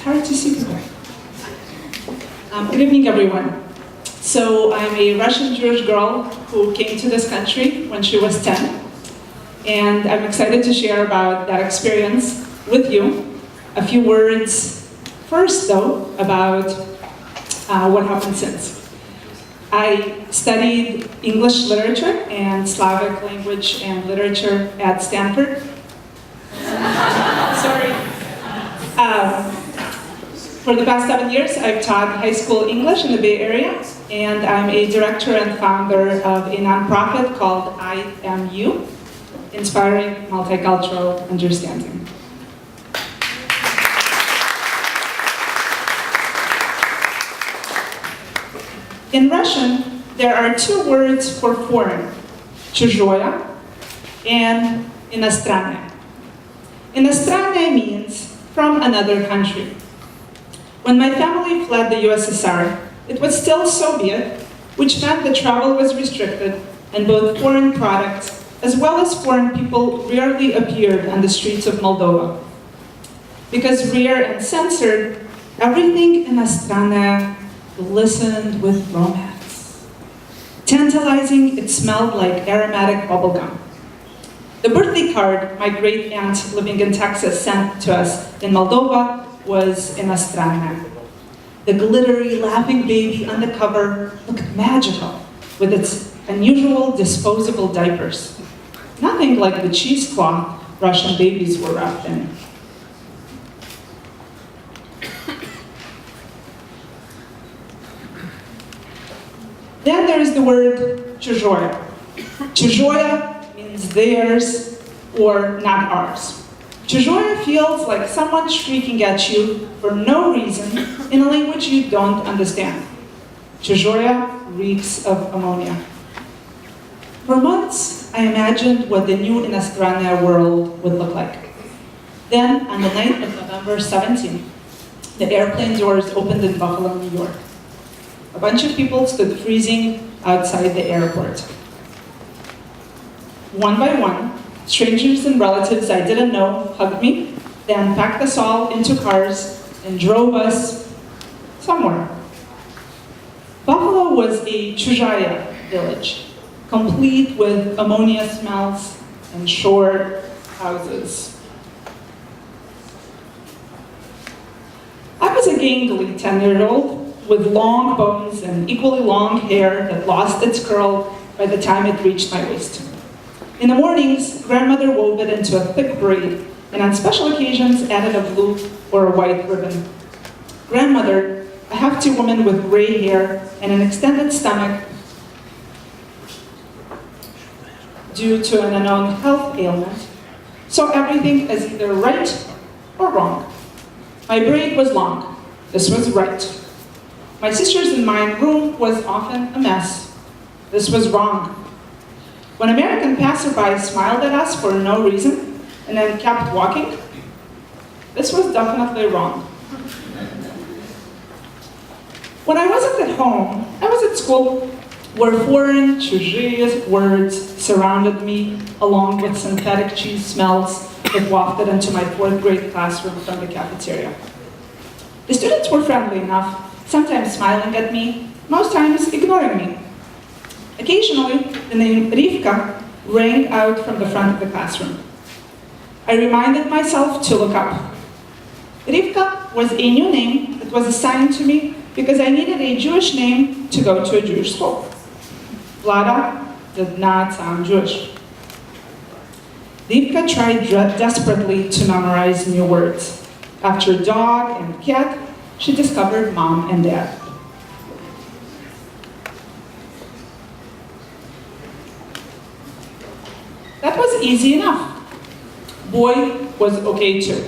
hard to see people. Good evening, everyone. So I'm a Russian Jewish girl who came to this country when she was 10. And I'm excited to share about that experience with you. A few words first, though, about what happened since. I studied English literature and Slavic language and literature at Stanford. Sorry. For the past 7 years, I've taught high school English in the Bay Area, and I'm a director and founder of a nonprofit called IMU, Inspiring Multicultural Understanding. In Russian, there are two words for foreign, чужое and иностранное. Иностранное means from another country. When my family fled the USSR, it was still Soviet, which meant that travel was restricted and both foreign products as well as foreign people rarely appeared on the streets of Moldova. Because rare and censored, everything иностранное glistened with romance. Tantalizing, it smelled like aromatic bubblegum. The birthday card my great aunt living in Texas sent to us in Moldova was иностранное. The glittery, laughing baby on the cover looked magical with its unusual disposable diapers. Nothing like the cheesecloth Russian babies were wrapped in. Then there is the word чужое. Чужое means theirs or not ours. Чужое feels like someone shrieking at you for no reason in a language you don't understand. Чужое reeks of ammonia. For months, I imagined what the new иностранное world would look like. Then, on the night of November 17th, the airplane doors opened in Buffalo, New York. A bunch of people stood freezing outside the airport. One by one, strangers and relatives I didn't know hugged me, then packed us all into cars and drove us somewhere. Buffalo was a чужая village, complete with ammonia smells and short houses. I was a gangly 10-year-old with long bones and equally long hair that lost its curl by the time it reached my waist. In the mornings, grandmother wove it into a thick braid, and on special occasions added a blue or a white ribbon. Grandmother, a hefty woman with gray hair and an extended stomach due to an unknown health ailment, saw everything as either right or wrong. My braid was long. This was right. My sister's and mine room was often a mess. This was wrong. When American passerby smiled at us for no reason and then kept walking, this was definitely wrong. When I wasn't at home, I was at school where foreign, чужие words surrounded me along with synthetic cheese smells that wafted into my 4th grade classroom from the cafeteria. The students were friendly enough, sometimes smiling at me, most times ignoring me. Occasionally, the name Rivka rang out from the front of the classroom. I reminded myself to look up. Rivka was a new name that was assigned to me because I needed a Jewish name to go to a Jewish school. Vlada did not sound Jewish. Rivka tried desperately to memorize new words. After dog and cat, she discovered mom and dad. That was easy enough. Boy was okay too.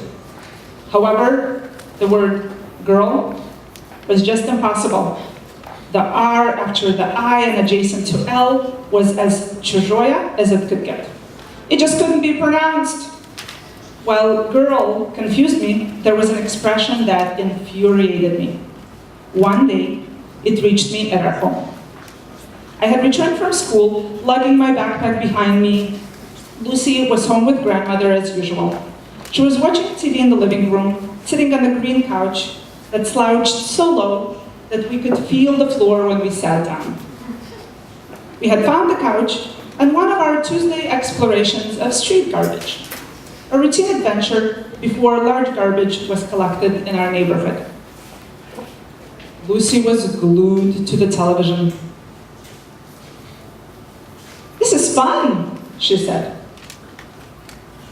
However, the word girl was just impossible. The R after the I and adjacent to L was as чужое as it could get. It just couldn't be pronounced. While girl confused me, there was an expression that infuriated me. One day, it reached me at our home. I had returned from school, lugging my backpack behind me. Lucy was home with grandmother as usual. She was watching TV in the living room, sitting on the green couch that slouched so low that we could feel the floor when we sat down. We had found the couch on one of our Tuesday explorations of street garbage, a routine adventure before large garbage was collected in our neighborhood. Lucy was glued to the television. "This is fun," she said.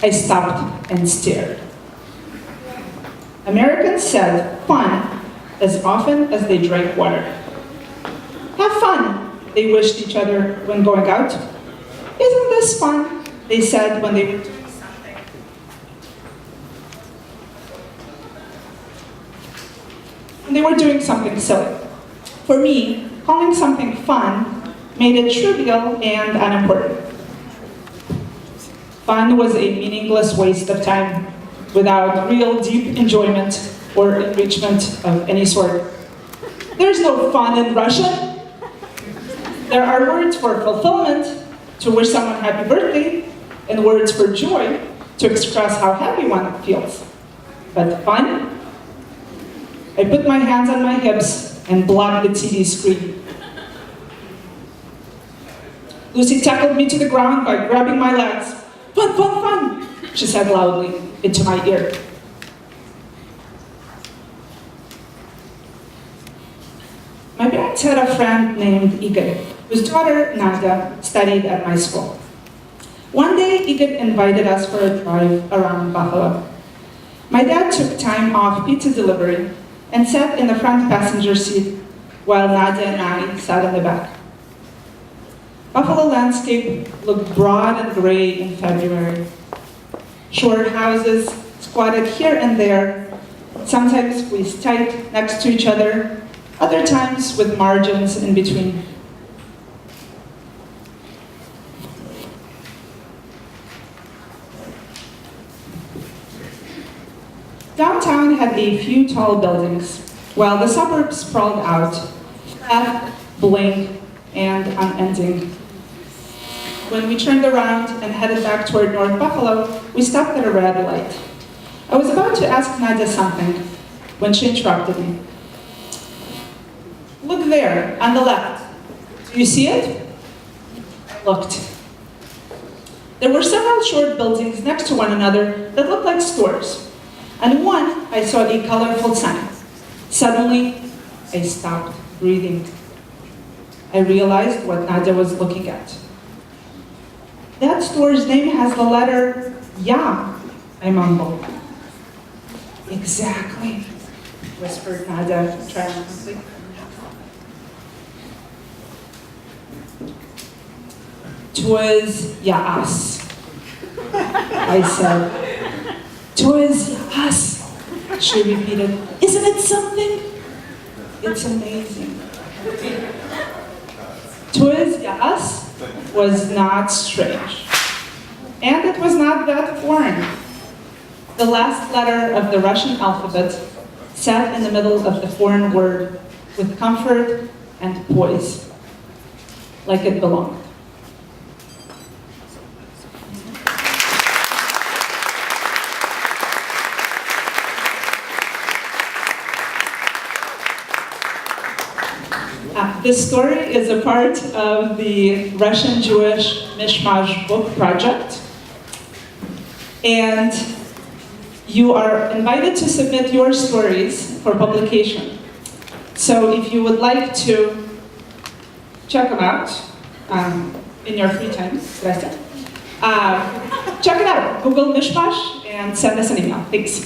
I stopped and stared. Americans said fun as often as they drank water. "Have fun," they wished each other when going out. "Isn't this fun?" they said when they were doing something. When they were doing something silly. For me, calling something fun made it trivial and unimportant. Fun was a meaningless waste of time, without real deep enjoyment or enrichment of any sort. There's no fun in Russian. There are words for fulfillment, to wish someone happy birthday, and words for joy, to express how happy one feels. But fun? I put my hands on my hips and blocked the TV screen. Lucy tackled me to the ground by grabbing my legs. "Fun, fun, fun," she said loudly into my ear. My parents had a friend named Igor, whose daughter, Nadia, studied at my school. One day, Igor invited us for a drive around Buffalo. My dad took time off pizza delivery and sat in the front passenger seat while Nadia and I sat in the back. Buffalo landscape looked broad and gray in February. Short houses squatted here and there, sometimes squeezed tight next to each other, other times with margins in between. Downtown had a few tall buildings, while the suburbs sprawled out, flat, blank, and unending. When we turned around and headed back toward North Buffalo, we stopped at a red light. I was about to ask Nadia something when she interrupted me. "Look there, on the left. Do you see it?" I looked. There were several short buildings next to one another that looked like stores. On one, I saw a colorful sign. Suddenly, I stopped breathing. I realized what Nadia was looking at. "That store's name has the letter Ya," I mumbled. "Exactly," whispered Nadia triumphantly. "'Twas Ya'as," I said. "'Twas Ya'as," she repeated. "Isn't it something? It's amazing." "'Twas Ya'as" was not strange. And it was not that foreign. The last letter of the Russian alphabet sat in the middle of the foreign word with comfort and poise, like it belonged. This story is a part of the Russian-Jewish Mishmash book project. And you are invited to submit your stories for publication. So if you would like to check them out in your free time, check it out. Google Mishmash and send us an email. Thanks.